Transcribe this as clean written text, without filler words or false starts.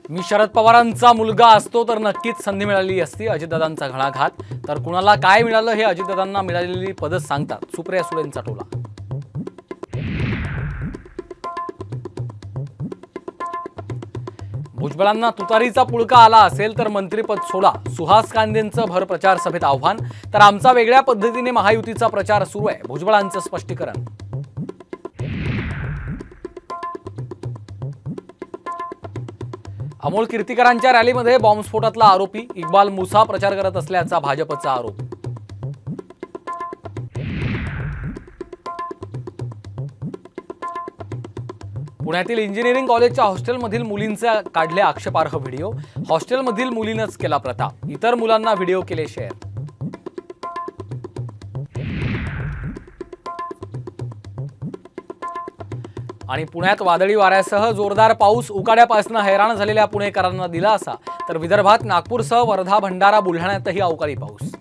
मी शरद पवारांचा मुलगा असतो तर नक्कीच संधी मिळाली असती, अजितदादांचा घणाघात। तर कुणाला काय मिळालं हे अजितदादांना मिळालेली पदच सांगतात, सुप्रिया सुळेंचा टोला। भुजबळांना तुतारीचा पुळका आला असेल तर मंत्रिपद सोडा, सुहास कांदेंचं भर प्रचार सभेत आव्हान। तर आमचा वेगळ्या पद्धतीने महायुतीचा प्रचार सुरू आहे, भुजबळांचं स्पष्टीकरण। अमोल कीर्तिकरांच्या रॅलीमध्ये बॉम्बस्फोटातला आरोपी इक्बाल मुसा प्रचार करत असल्याचा भाजपचा आरोप। पुण्यातील इंजिनिअरिंग कॉलेजच्या हॉस्टेलमधील मुलींचे काढले आक्षेपार्ह व्हिडिओ, हॉस्टेलमधील मुलींनाच केला प्रताप, इतर मुलांना व्हिडिओ केले शेअर। आणि पुण्यात वादळी वाऱ्यासह जोरदार पाऊस, उकाड्यापासून हैराण झालेल्या पुणेकरांना दिलासा। तर विदर्भात नागपूरसह वर्धा, भंडारा, बुलढाण्यातही अवकाळी पाऊस।